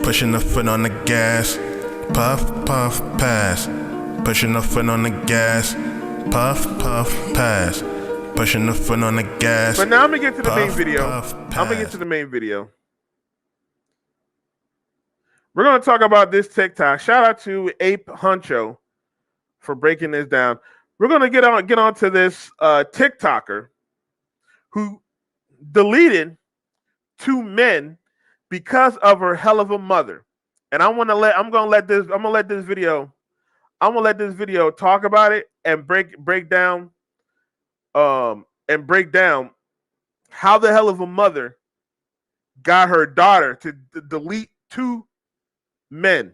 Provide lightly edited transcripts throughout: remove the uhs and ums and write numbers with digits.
Pushing the foot on the gas, puff, puff, pass. Pushing the foot on the gas, puff, puff, pass. Pushing the foot on the gas. But now I'm gonna get to the main video. I'm gonna get to the main video. We're gonna talk about this TikTok. Shout out to Ape Huncho for breaking this down. We're gonna get on to this TikToker who deleted 2 men because of her hell of a mother. And I'm gonna let this video talk about it and break down how the hell of a mother got her daughter to delete 2 men.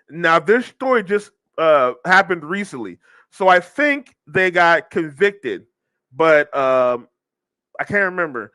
Now this story just happened recently, so I think they got convicted, but I can't remember.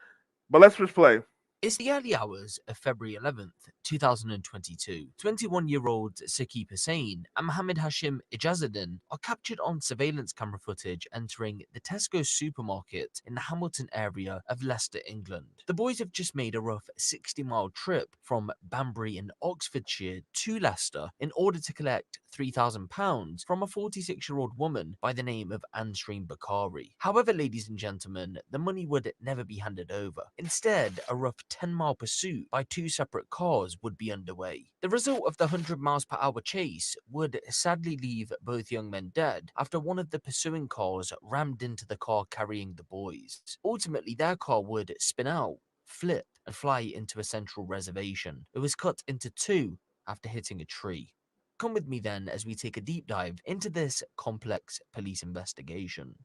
But let's just play. It's the early hours of February 11th, 2022. 21-year-old Saqib Hussain and Mohammed Hashim Ijazuddin are captured on surveillance camera footage entering the Tesco supermarket in the Hamilton area of Leicester, England. The boys have just made a rough 60-mile trip from Banbury in Oxfordshire to Leicester in order to collect £3,000 from a 46-year-old woman by the name of Ansreen Bakari. However, ladies and gentlemen, the money would never be handed over. Instead, a rough 10-mile pursuit by 2 separate cars would be underway. The result of the 100 miles per hour chase would sadly leave both young men dead after one of the pursuing cars rammed into the car carrying the boys. Ultimately, their car would spin out, flip, and fly into a central reservation. It was cut into 2 after hitting a tree. Come with me then as we take a deep dive into this complex police investigation.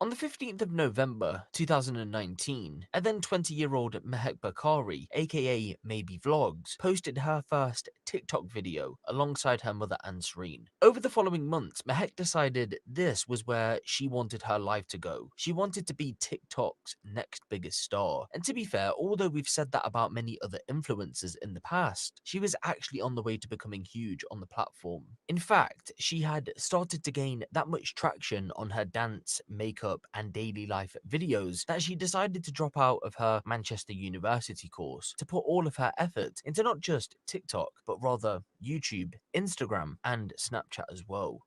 On the 15th of November 2019, a then 20-year-old Mehek Bakari, aka Maybe Vlogs, posted her first TikTok video alongside her mother Ansreen. Over the following months, Mehek decided this was where she wanted her life to go. She wanted to be TikTok's next biggest star. And to be fair, although we've said that about many other influencers in the past, she was actually on the way to becoming huge on the platform. In fact, she had started to gain that much traction on her dance, makeup, and daily life videos that she decided to drop out of her Manchester University course to put all of her effort into not just TikTok, but rather YouTube, Instagram, and Snapchat as well.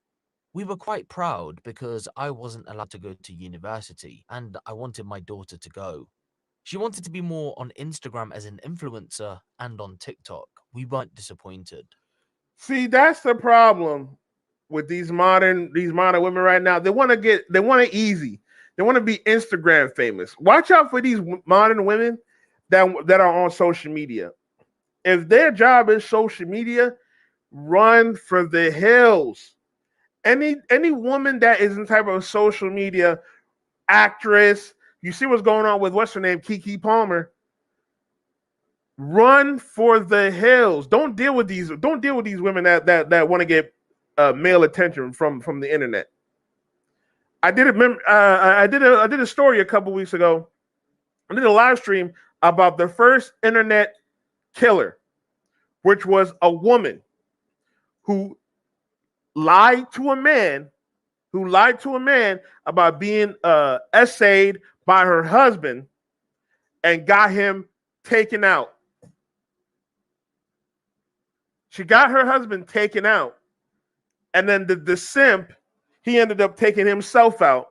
We were quite proud because I wasn't allowed to go to university and I wanted my daughter to go. She wanted to be more on Instagram as an influencer and on TikTok. We weren't disappointed. See, that's the problem with these modern women right now. They want it easy. They want to be Instagram famous. Watch out for these modern women that are on social media. If their job is social media, run for the hills. Any woman that is in type of social media actress, you see what's going on with what's her name, Keke Palmer. Run for the hills. Don't deal with these women that want to get male attention from the internet. I did a story a couple weeks ago. I did a live stream about the first internet killer, which was a woman who lied to a man about being essayed by her husband and got him taken out. She got her husband taken out, and then the simp, he ended up taking himself out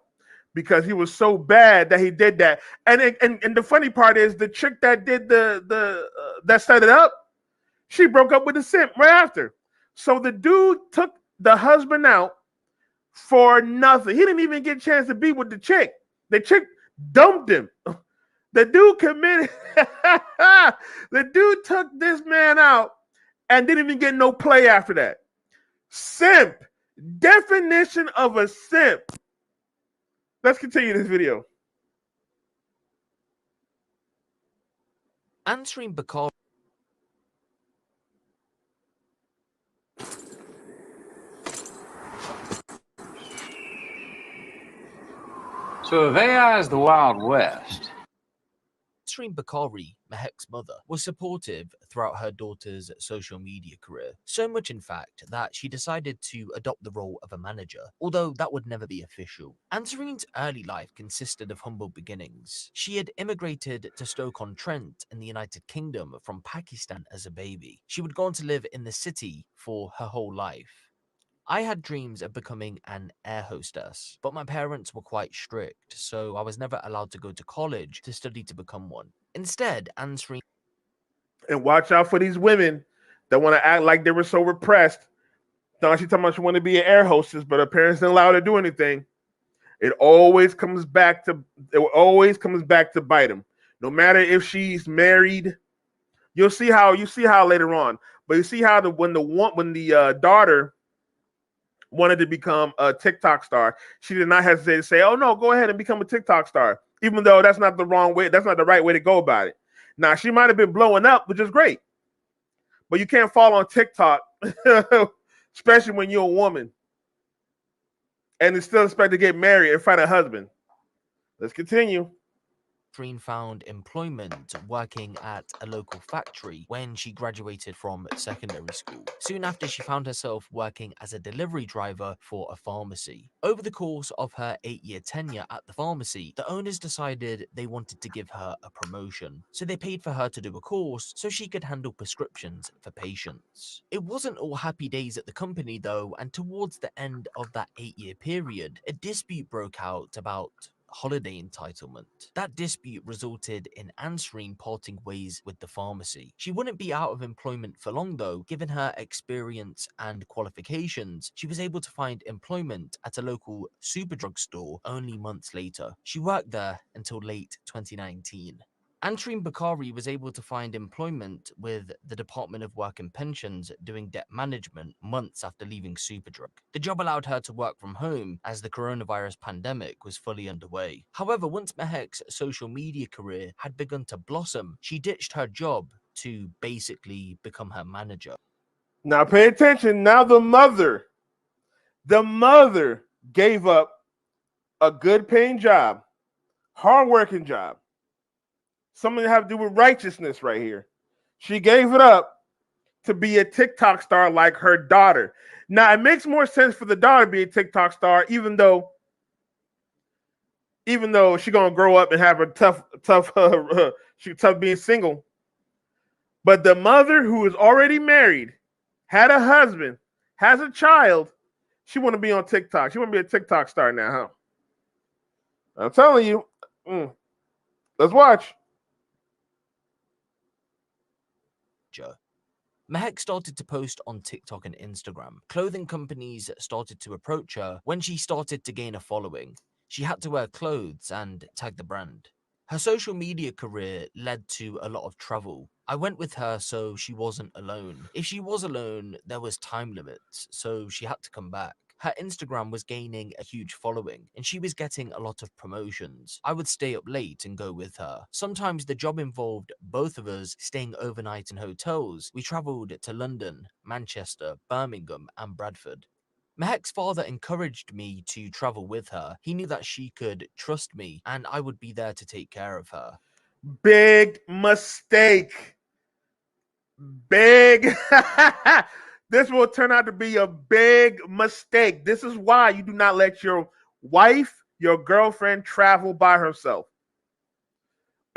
because he was so bad that he did that. And the funny part is the chick that did that set it up, she broke up with the simp right after. So the dude took the husband out for nothing. He didn't even get a chance to be with the chick. The chick dumped him. The dude committed. The dude took this man out and didn't even get no play after that. Simp. Definition of a simp. Let's continue this video. Ansreen Bakari. So if AI is the Wild West, Ansarine Bakari, Mehek's mother, was supportive throughout her daughter's social media career. So much, in fact, that she decided to adopt the role of a manager, although that would never be official. Ansarine's early life consisted of humble beginnings. She had immigrated to Stoke-on-Trent in the United Kingdom from Pakistan as a baby. She would go on to live in the city for her whole life. I had dreams of becoming an air hostess, but my parents were quite strict, so I was never allowed to go to college to study to become one. Instead, Ansarine. And watch out for these women that want to act like they were so repressed. Now she talking about she want to be an air hostess, but her parents didn't allow her to do anything. It always comes back to bite them. No matter if she's married, you see how later on. But you see how when the daughter wanted to become a TikTok star, she did not hesitate to say, "Oh no, go ahead and become a TikTok star," even though that's not the wrong way. That's not the right way to go about it. Now she might have been blowing up, which is great, but you can't fall on TikTok, especially when you're a woman, and is still expect to get married and find a husband. Let's continue. Ansarine found employment working at a local factory when she graduated from secondary school. Soon after, she found herself working as a delivery driver for a pharmacy. Over the course of her 8-year tenure at the pharmacy, the owners decided they wanted to give her a promotion. So they paid for her to do a course so she could handle prescriptions for patients. It wasn't all happy days at the company though, and towards the end of that 8-year period, a dispute broke out about holiday entitlement. That dispute resulted in Ansarine parting ways with the pharmacy. She wouldn't be out of employment for long though. Given her experience and qualifications, she was able to find employment at a local superdrug store only months later. She worked there until late 2019. Ansarine Bakari was able to find employment with the Department of Work and Pensions doing debt management months after leaving Superdrug. The job allowed her to work from home as the coronavirus pandemic was fully underway. However, once Mehek's social media career had begun to blossom, she ditched her job to basically become her manager. Now pay attention. Now the mother gave up a good paying job, hard-working job, something to have to do with righteousness right here. She gave it up to be a TikTok star like her daughter. Now it makes more sense for the daughter to be a TikTok star, even though she's gonna grow up and have a tough being single. But the mother who is already married, had a husband, has a child, she want to be on TikTok. She want to be a TikTok star now, huh? I'm telling you. Let's watch. Mehek started to post on TikTok and Instagram. Clothing companies started to approach her when she started to gain a following. She had to wear clothes and tag the brand. Her social media career led to a lot of travel. I went with her so she wasn't alone. If she was alone, there was time limits, so she had to come back. Her Instagram was gaining a huge following, and she was getting a lot of promotions. I would stay up late and go with her. Sometimes the job involved both of us staying overnight in hotels. We travelled to London, Manchester, Birmingham, and Bradford. Mehek's father encouraged me to travel with her. He knew that she could trust me, and I would be there to take care of her. Big mistake. Big. This will turn out to be a big mistake. This is why you do not let your wife, your girlfriend travel by herself.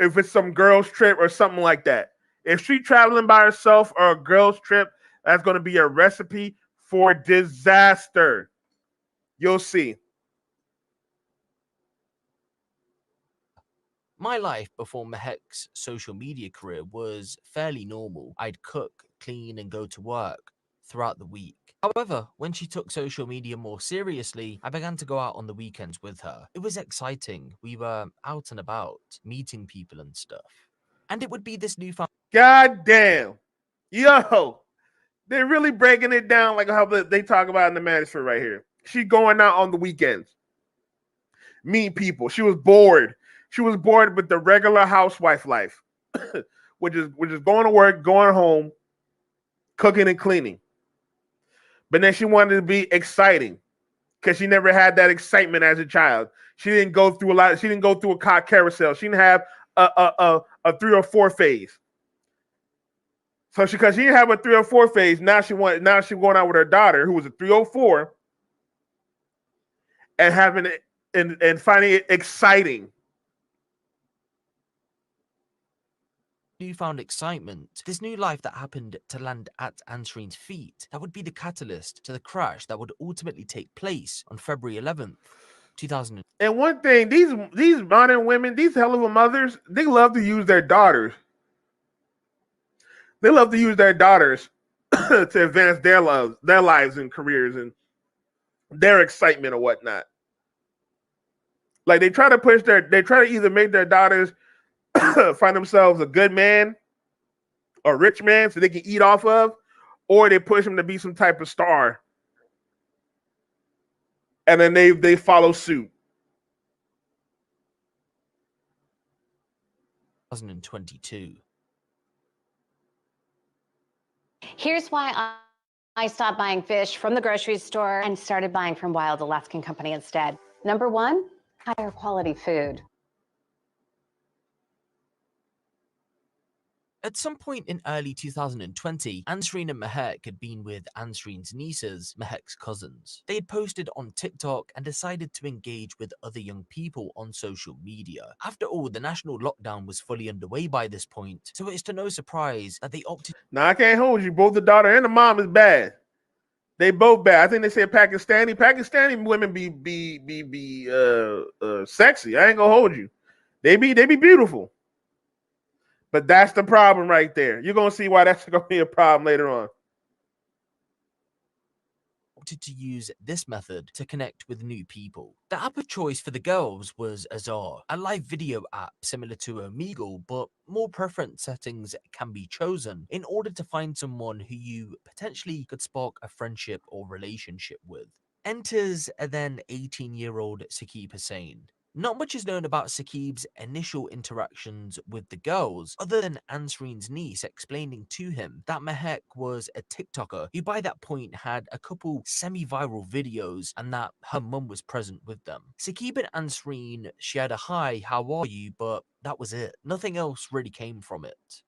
If it's some girls trip or something like that. If she's traveling by herself or a girls trip, that's going to be a recipe for disaster. You'll see. My life before Mehek's social media career was fairly normal. I'd cook, clean, and go to work throughout the week. However, when she took social media more seriously, I began to go out on the weekends with her. It was exciting. We were out and about, meeting people and stuff. And it would be this newfound. God damn. Yo, they're really breaking it down like how they talk about in the manosphere right here. She's going out on the weekends, meet people. She was bored. She was bored with the regular housewife life, which is going to work, going home, cooking and cleaning. But then she wanted to be exciting because she never had that excitement as a child. She didn't go through a lot. She didn't go through a car carousel. She didn't have a 3 or 4 phase. So because she didn't have a 3 or 4 phase, now she going out with her daughter who was a 304 and having it and finding it exciting. Newfound excitement, this new life that happened to land at Ansreen's feet, that would be the catalyst to the crash that would ultimately take place on February 11th, 2000. And one thing, these modern women, these hell of a mothers, they love to use their daughters. They love to use their daughters to advance their lives and careers and their excitement or whatnot. Like they try to either make their daughters find themselves a good man or rich man so they can eat off of, or they push them to be some type of star. And then they follow suit. 2022. Here's why I stopped buying fish from the grocery store and started buying from Wild Alaskan Company instead. Number one, higher quality food. At some point in early 2020, Ansreen and Mehek had been with Ansreen's nieces, Mehek's cousins. They had posted on TikTok and decided to engage with other young people on social media. After all, the national lockdown was fully underway by this point, so it's to no surprise that they opted. Now I can't hold you. Both the daughter and the mom is bad. They both bad. I think they said Pakistani women be sexy. I ain't gonna hold you. They be beautiful. But that's the problem right there. You're gonna see why that's gonna be a problem later on. To use this method to connect with new people. The app of choice for the girls was Azar, a live video app similar to Omegle, but more preference settings can be chosen in order to find someone who you potentially could spark a friendship or relationship with. Enters a then 18-year-old Saqib Hussain. Not much is known about Saqib's initial interactions with the girls, other than Ansreen's niece explaining to him that Mehek was a TikToker who by that point had a couple semi-viral videos and that her mum was present with them. Saqib and Ansreen shared a "hi, how are you?" but that was it. Nothing else really came from it.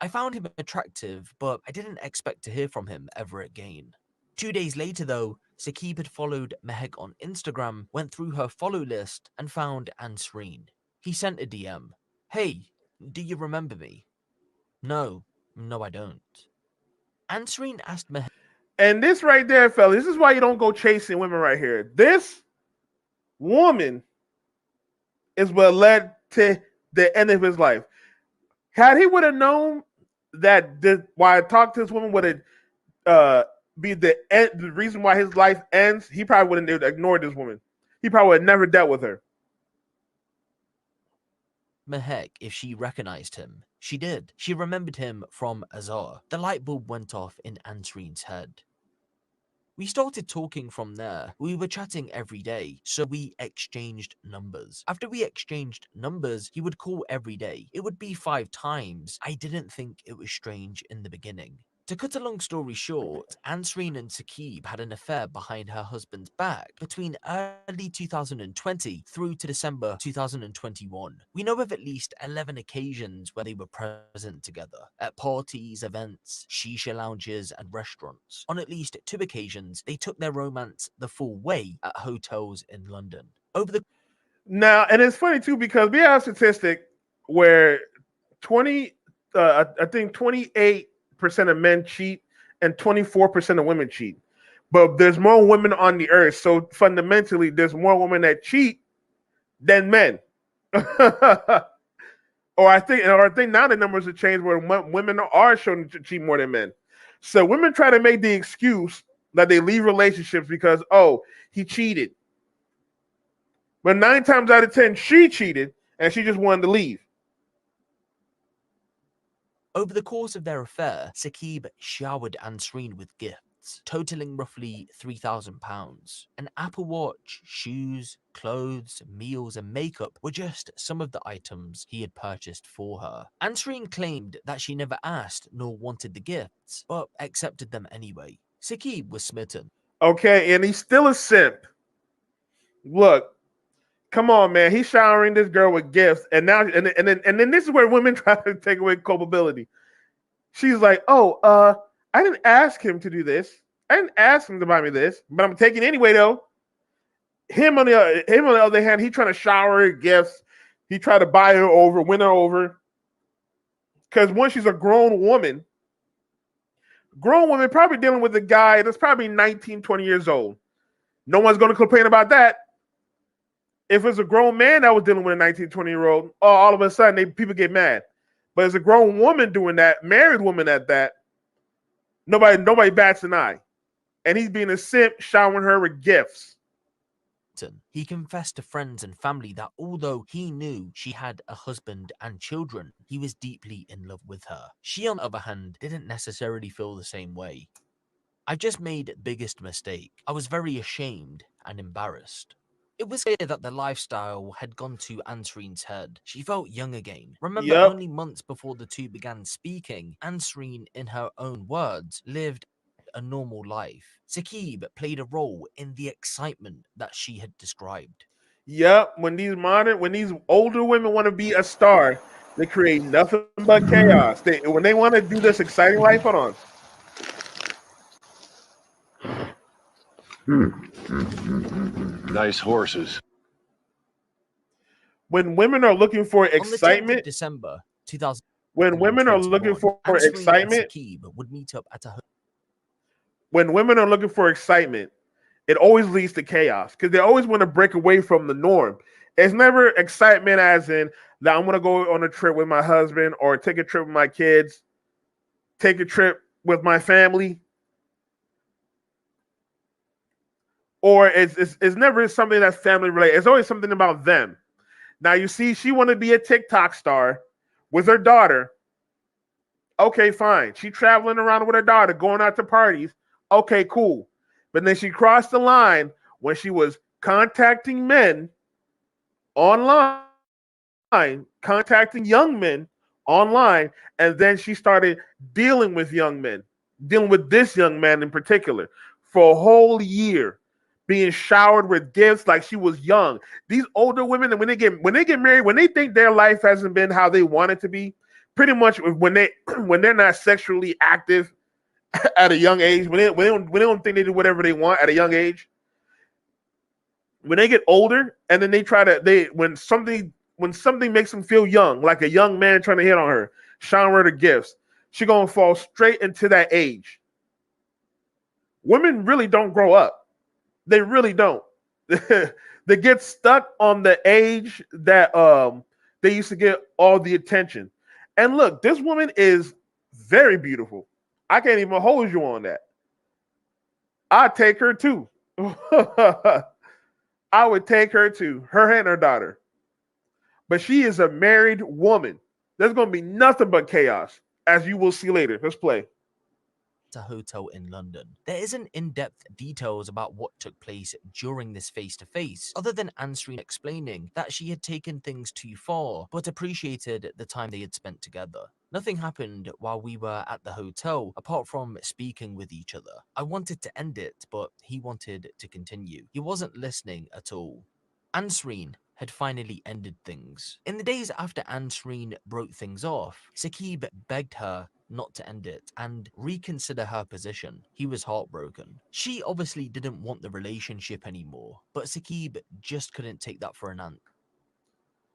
I found him attractive, but I didn't expect to hear from him ever again. 2 days later though, Saqib had followed Mehek on Instagram, went through her follow list, and found Ansreen. He sent a DM. "Hey, do you remember me?" No, I don't. Ansreen asked Mehek. And this right there, fellas, this is why you don't go chasing women right here. This woman is what led to the end of his life. Had he would have known that why I talked to this woman would have be the reason why his life ends, he probably wouldn't have ignored this woman. He probably would have never dealt with her. Mehek if she recognized him. She did. She remembered him from Azar. The light bulb went off in Ansreen's head. We started talking from there. We were chatting every day, so we exchanged numbers. After we exchanged numbers, he would call every day. It would be 5 times. I didn't think it was strange in the beginning. To cut a long story short, Ansreen and Saqib had an affair behind her husband's back between early 2020 through to December 2021. We know of at least 11 occasions where they were present together, at parties, events, shisha lounges, and restaurants. On at least 2 occasions, they took their romance the full way at hotels in London. Now, and it's funny too because we have a statistic where 20, I think 28% of men cheat and 24% of women cheat. But there's more women on the earth, so fundamentally, there's more women that cheat than men. or I think now the numbers have changed where women are shown to cheat more than men. So women try to make the excuse that they leave relationships because he cheated. But 9 times out of 10, she cheated and she just wanted to leave. Over the course of their affair, Saqib showered Ansreen with gifts, totaling roughly £3,000. An Apple Watch, shoes, clothes, meals, and makeup were just some of the items he had purchased for her. Ansreen claimed that she never asked nor wanted the gifts, but accepted them anyway. Saqib was smitten. Okay, and he's still a simp. Look, Come on, man. He's showering this girl with gifts, and now and then this is where women try to take away culpability. She's like, "Oh, I didn't ask him to do this. I didn't ask him to buy me this, but I'm taking it anyway, though." Him on the other hand, he trying to shower her gifts. He tried to buy her over, win her over, because once she's a grown woman probably dealing with a guy that's probably 19, 20 years old. No one's going to complain about that. If it's a grown man that was dealing with a 19, 20-year-old, oh, all of a sudden people get mad. But as a grown woman doing that, married woman at that, nobody bats an eye. And he's being a simp, showering her with gifts. He confessed to friends and family that although he knew she had a husband and children, he was deeply in love with her. She, on the other hand, didn't necessarily feel the same way. "I just made the biggest mistake. I was very ashamed and embarrassed." It was clear that the lifestyle had gone to Ansreen's head. She felt young again. Remember, Yep. only months before the two began speaking, Ansreen, in her own words, lived a normal life. Saqib played a role in the excitement that she had described. Yep. When these older women want to be a star, they create nothing but chaos. When they want to do this exciting life, hold on. Nice horses. When women are looking for On the 10th of excitement, December 2000. when women are looking for Ansreen excitement, and Saqib would meet up at a when women are looking for excitement, it always leads to chaos because they always want to break away from the norm. It's never excitement as in that I'm going to go on a trip with my husband or take a trip with my kids, take a trip with my family. Or it's never something that's family related. It's always something about them. Now you see, she wanted to be a TikTok star with her daughter. Okay, fine. She traveling around with her daughter, going out to parties. Okay, cool. But then she crossed the line when she was contacting men online, contacting young men online, and then she started dealing with young men, dealing with this young man in particular for a whole year, being showered with gifts like she was young. These older women, when they get married, when they think their life hasn't been how they want it to be, pretty much when they're not sexually active at a young age, when they don't think they do whatever they want at a young age, when they get older and then when something makes them feel young, like a young man trying to hit on her, showering her the gifts, she gonna fall straight into that age. Women really don't grow up. They really don't. They get stuck on the age that they used to get all the attention. And look, this woman is very beautiful. I can't even hold you on that. I'd take her too. I would take her too, her and her daughter. But she is a married woman. There's going to be nothing but chaos, as you will see later. Let's play. A hotel in London. There isn't in-depth details about what took place during this face-to-face, other than Ansreen explaining that she had taken things too far, but appreciated the time they had spent together. Nothing happened while we were at the hotel, apart from speaking with each other. I wanted to end it, but he wanted to continue. He wasn't listening at all. Ansreen had finally ended things. In the days after Ansreen broke things off, Saqib begged her not to end it and reconsider her position. He was heartbroken. She obviously didn't want the relationship anymore, but Saqib just couldn't take that for an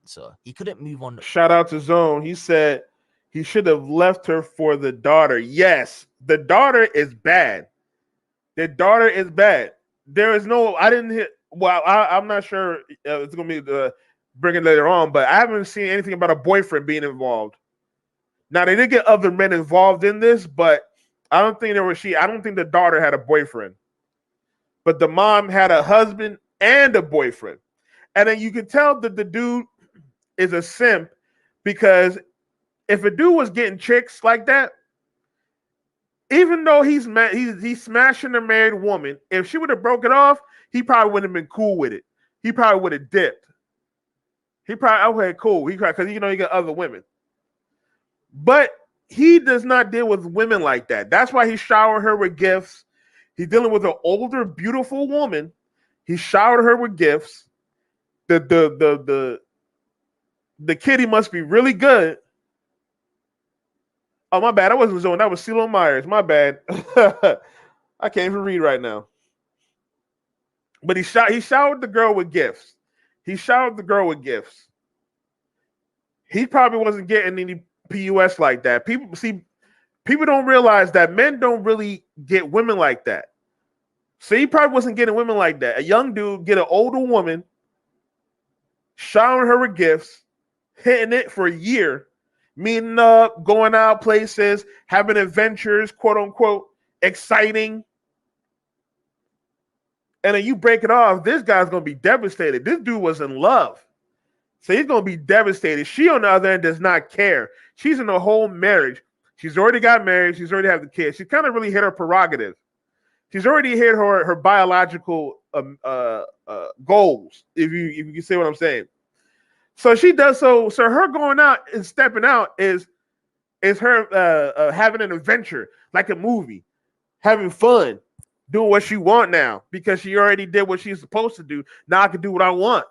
answer. He couldn't move on. Shout out to Zone. He said he should have left her for the daughter. Yes, the daughter is bad. The daughter is bad. There is no, I didn't hit, well, I'm not sure it's going to be bring it later on, but I haven't seen anything about a boyfriend being involved. Now, they did get other men involved in this, but I don't think I don't think the daughter had a boyfriend. But the mom had a husband and a boyfriend. And then you can tell that the dude is a simp because if a dude was getting chicks like that, even though he's smashing a married woman, if she would have broken off, he probably wouldn't have been cool with it. He probably would have dipped. He probably, okay, cool. Because you got other women. But he does not deal with women like that. That's why he showered her with gifts. He's dealing with an older, beautiful woman. He showered her with gifts. The kitty must be really good. Oh, my bad. I wasn't Zone. That was CeeLo Myers. My bad. I can't even read right now. But he showered the girl with gifts. He showered the girl with gifts. He probably wasn't getting any PUS like that. People don't realize that men don't really get women like that. So he probably wasn't getting women like that. A young dude get an older woman, showering her with gifts, hitting it for a year, meeting up, going out places, having adventures, quote unquote, exciting. And then you break it off, this guy's gonna be devastated. This dude was in love. So he's gonna be devastated. She, on the other end, does not care. She's in a whole marriage. She's already got married. She's already had the kids. She's kind of really hit her prerogative. She's already hit her biological goals, if you can see what I'm saying. So she does so. So her going out and stepping out is her having an adventure, like a movie, having fun, doing what she want now because she already did what she's supposed to do. Now I can do what I want.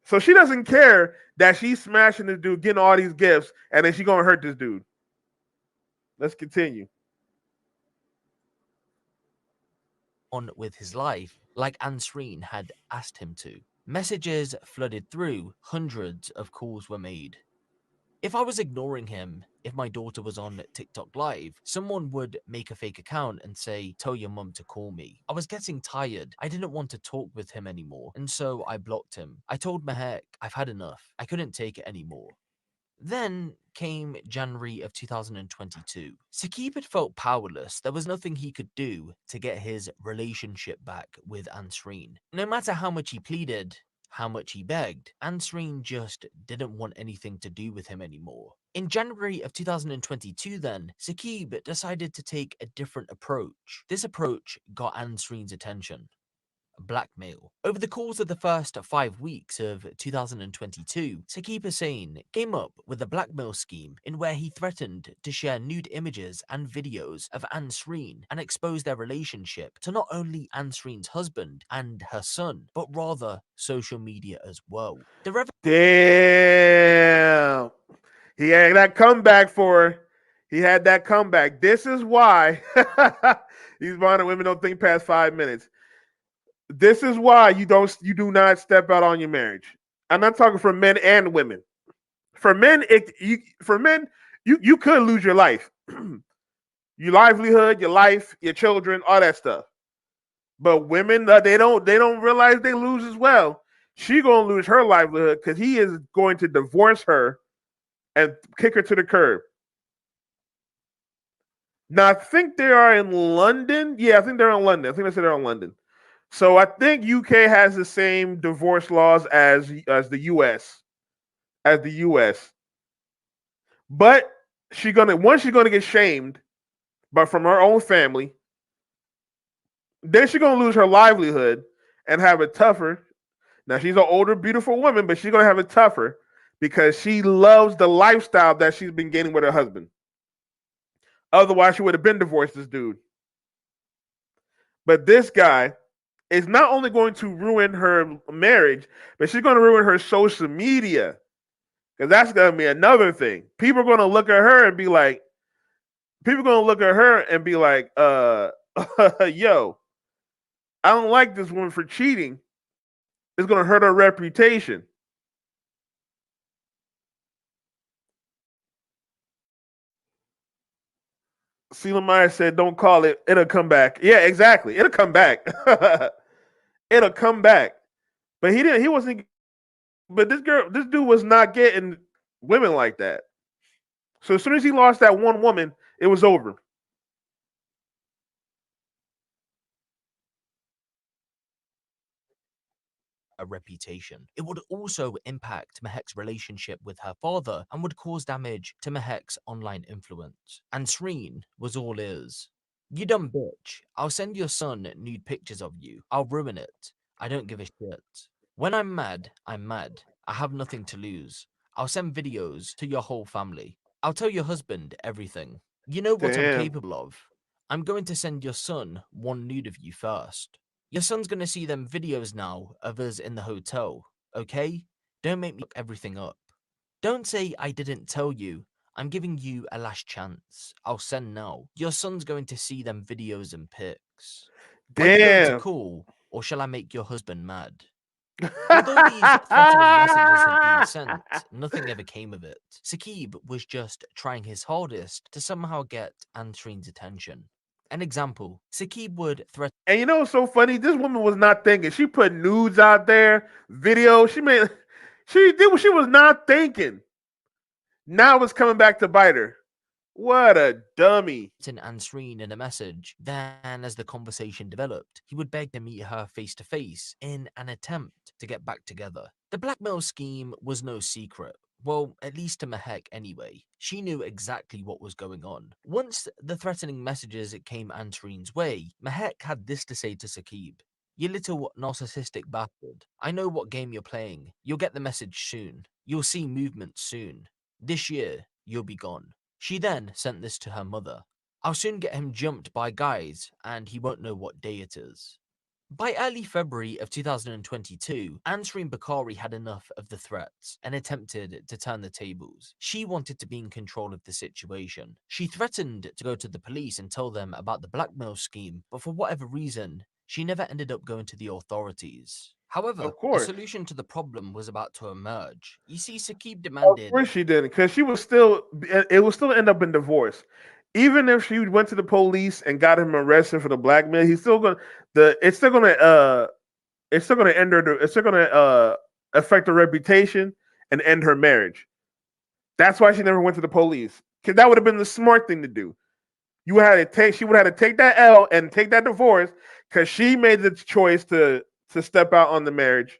So she doesn't care that she's smashing this dude, getting all these gifts, and then she's gonna hurt this dude. Let's continue. On with his life like Ansreen had asked him to. Messages flooded through, hundreds of calls were made. If I was ignoring him, if my daughter was on TikTok Live, someone would make a fake account and say, tell your mum to call me. I was getting tired. I didn't want to talk with him anymore, and so I blocked him. I told Mehek I've had enough. I couldn't take it anymore. Then came January of 2022. Saqib had felt powerless. There was nothing he could do to get his relationship back with Ansreen. No matter how much he pleaded, how much he begged, Ansreen just didn't want anything to do with him anymore. In January of 2022 then, Saqib decided to take a different approach. This approach got Ansreen's attention. Blackmail. Over the course of the first 5 weeks of 2022, Saqib Hussain came up with a blackmail scheme in where he threatened to share nude images and videos of Ansreen and expose their relationship to not only Ansreen's husband and her son, but rather social media as well. Damn. He had that comeback for her. He had that comeback. This is why these modern women don't think past 5 minutes. This is why you do not step out on your marriage. I'm not talking for men and women. For men, you could lose your life, your livelihood, your life, your children, all that stuff. But women, they don't realize they lose as well. She gonna lose her livelihood because he is going to divorce her and kick her to the curb. Now I think they are in London. Yeah, I think they're in London. I think they said they're in London. So I think UK has the same divorce laws as the US. As the US. But she's gonna get shamed, but from her own family. Then she's gonna lose her livelihood and have it tougher. Now she's an older, beautiful woman, but she's gonna have it tougher because she loves the lifestyle that she's been getting with her husband. Otherwise, she would have been divorced, this dude. But this guy is not only going to ruin her marriage, but she's going to ruin her social media. Because that's going to be another thing. People are going to look at her and be like, yo, I don't like this woman for cheating. It's going to hurt her reputation. CeeLo Myers said, don't call it. It'll come back. Yeah, exactly. It'll come back. It'll come back. But he wasn't, but this dude was not getting women like that. So as soon as he lost that one woman, it was over. A reputation. It would also impact Mehek's relationship with her father and would cause damage to Mehek's online influence. Ansreen was all ears. You dumb bitch. I'll send your son nude pictures of you. I'll ruin it. I don't give a shit. When I'm mad, I'm mad. I have nothing to lose. I'll send videos to your whole family. I'll tell your husband everything. You know what I'm Damn. capable of. I'm going to send your son one nude of you first. Your son's gonna see them videos now of us in the hotel, okay? Don't make me look everything up. Don't say I didn't tell you. I'm giving you a last chance. I'll send now. Your son's going to see them videos and pics. Are you going to Damn. call, or shall I make your husband mad? Although these threatening messages had been sent, nothing ever came of it. Saqib was just trying his hardest to somehow get Ansreen's attention. An example, Saqib would threaten. And you know what's so funny? This woman was not thinking. She put nudes out there, videos. She did what she was not thinking. Now it's coming back to bite her. What a dummy. Ansreen in a message. Then, as the conversation developed, he would beg to meet her face to face in an attempt to get back together. The blackmail scheme was no secret. Well, at least to Mehek anyway. She knew exactly what was going on. Once the threatening messages came Ansreen's way, Mehek had this to say to Saqib. You little narcissistic bastard. I know what game you're playing. You'll get the message soon. You'll see movement soon. This year, you'll be gone. She then sent this to her mother. I'll soon get him jumped by guys, and he won't know what day it is. By early February of 2022, Ansreen Bakari had enough of the threats and attempted to turn the tables. She wanted to be in control of the situation. She threatened to go to the police and tell them about the blackmail scheme, but for whatever reason, she never ended up going to the authorities. However, Of a course. solution to the problem was about to emerge. You see, Saqib Of demanded. course she didn't, because she was still. It would still end up in divorce. Even if she went to the police and got him arrested for the blackmail, he's still gonna. It's still gonna. It's still gonna end her. It's still gonna affect her reputation and end her marriage. That's why she never went to the police, because that would have been the smart thing to do. You had to take. She would have had to take that L and take that divorce, because she made the choice to step out on the marriage.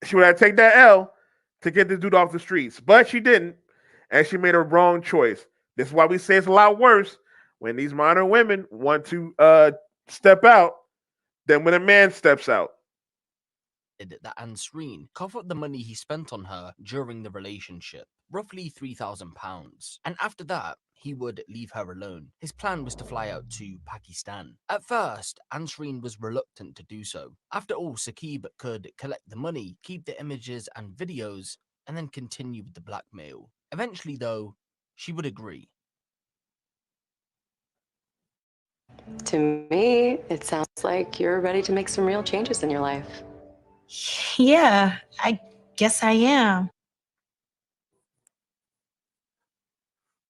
She would have to take that L to get this dude off the streets, but she didn't, and she made a wrong choice. This is why we say it's a lot worse when these modern women want to step out than when a man steps out. That Ansreen cover up the money he spent on her during the relationship, roughly £3,000. And after that, he would leave her alone. His plan was to fly out to Pakistan. At first, Ansreen was reluctant to do so. After all, Saqib could collect the money, keep the images and videos, and then continue with the blackmail. Eventually, though, she would agree. To me, it sounds like you're ready to make some real changes in your life. Yeah, I guess I am.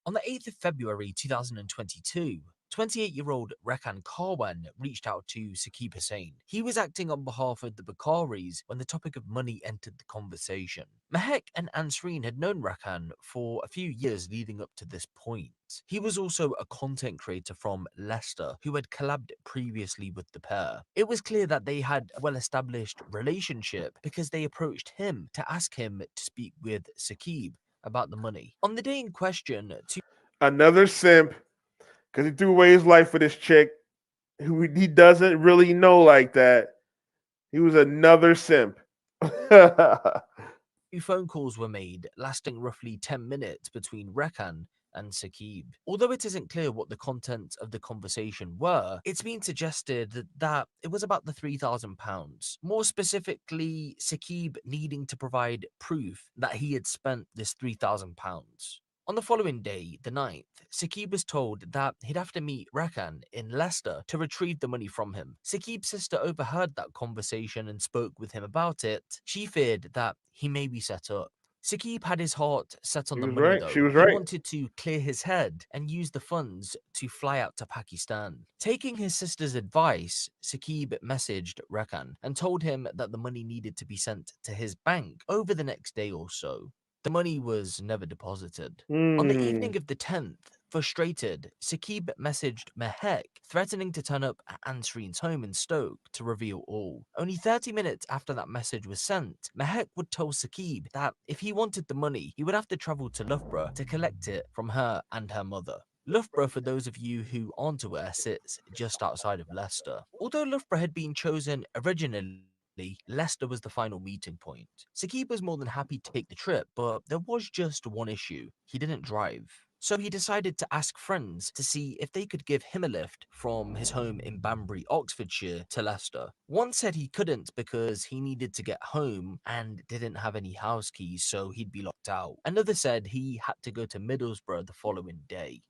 On the 8th of February 2022, 28-year-old Rekan Karwan reached out to Saqib Hussain. He was acting on behalf of the Bakaris when the topic of money entered the conversation. Mehek and Ansreen had known Rekan for a few years leading up to this point. He was also a content creator from Leicester who had collabed previously with the pair. It was clear that they had a well-established relationship because they approached him to ask him to speak with Saqib about the money. On the day in question, Another simp, because he threw away his life for this chick who he doesn't really know like that. He was another simp. two phone calls were made, lasting roughly 10 minutes between Rekan and Saqib. Although it isn't clear what the contents of the conversation were, it's been suggested that it was about the £3,000. More specifically, Saqib needing to provide proof that he had spent this £3,000. On the following day, the 9th, Saqib was told that he'd have to meet Rekan in Leicester to retrieve the money from him. Saqib's sister overheard that conversation and spoke with him about it. She feared that he may be set up. Saqib had his heart set on He the was money right. She though. was He right. wanted to clear his head and use the funds to fly out to Pakistan. Taking his sister's advice, Saqib messaged Rekan and told him that the money needed to be sent to his bank over the next day or so. The money was never deposited. On the evening of the 10th, frustrated, Saqib messaged Mehek, threatening to turn up at Ansreen's home in Stoke to reveal all. Only 30 minutes after that message was sent, Mehek would tell Saqib that if he wanted the money, he would have to travel to Loughborough to collect it from her and her mother. Loughborough, for those of you who aren't aware, sits just outside of Leicester. Although Loughborough had been chosen originally, Leicester was the final meeting point. Saqib was more than happy to take the trip, but there was just one issue. He didn't drive. So he decided to ask friends to see if they could give him a lift from his home in Banbury, Oxfordshire to Leicester. One said he couldn't because he needed to get home and didn't have any house keys, so he'd be locked out. Another said he had to go to Middlesbrough the following day.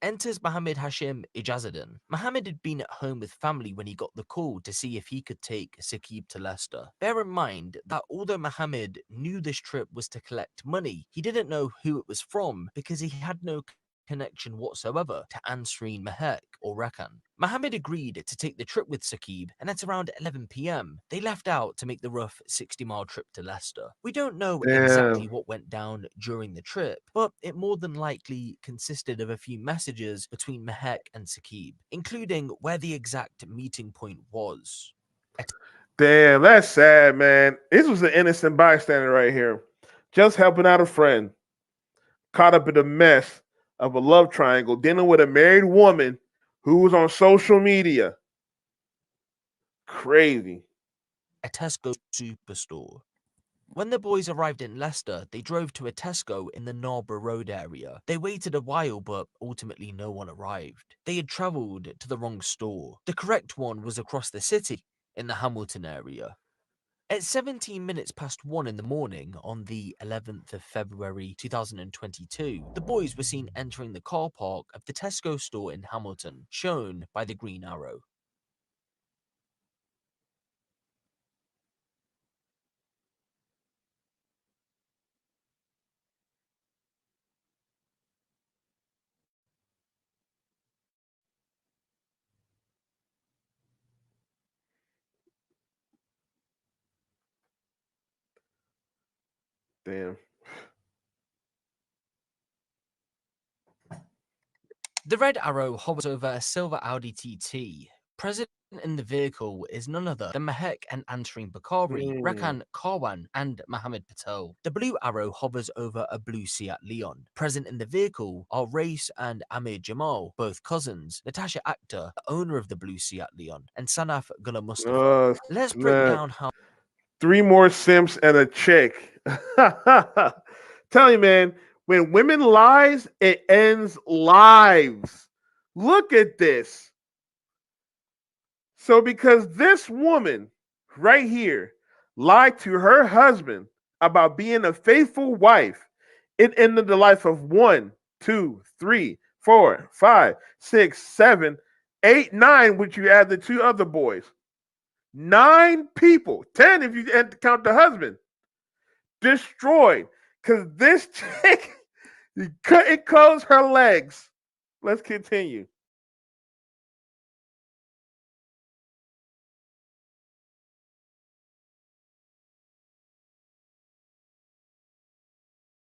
Enters Mohammed Hashim Ijazuddin. Mohammed had been at home with family when he got the call to see if he could take Saqib to Leicester. Bear in mind that although Mohammed knew this trip was to collect money, he didn't know who it was from because he had no connection whatsoever to Ansreen Mahek or Rakan. Mohammed agreed to take the trip with Saqib, and at around 11 p.m, they left out to make the rough 60-mile trip to Leicester. We don't know exactly what went down during the trip, but it more than likely consisted of a few messages between Mahek and Saqib, including where the exact meeting point was. Damn, that's sad, man. This was an innocent bystander right here, just helping out a friend, caught up in the mess of a love triangle, dealing with a married woman who was on social media. Crazy. A Tesco superstore. When the boys arrived in Leicester, they drove to a Tesco in the Narborough Road area. They waited a while, but ultimately no one arrived. They had travelled to the wrong store. The correct one was across the city, in the Hamilton area. At 17 minutes past 1 in the morning on the 11th of February 2022, the boys were seen entering the car park of the Tesco store in Hamilton, shown by the green arrow. Damn. The red arrow hovers over a silver Audi TT. Present in the vehicle is none other than Mahek and Ansreen Bakari, Rakan Karwan, and Mohammed Patel. The blue arrow hovers over a blue Seat Leon. Present in the vehicle are Race and Amir Jamal, both cousins, Natasha Akhtar, the owner of the blue Seat Leon, and Sanaf Gullah Mustafa. Let's break Man. down how 3 more simps and a chick. Tell you, man, when women lies, it ends lives. Look at this. So, because this woman right here lied to her husband about being a faithful wife, it ended the life of 1, 2, 3, 4, 5, 6, 7, 8, 9, which you add the 2 other boys. 9 people, 10 if you count the husband, destroyed because this chick couldn't close her legs. Let's continue.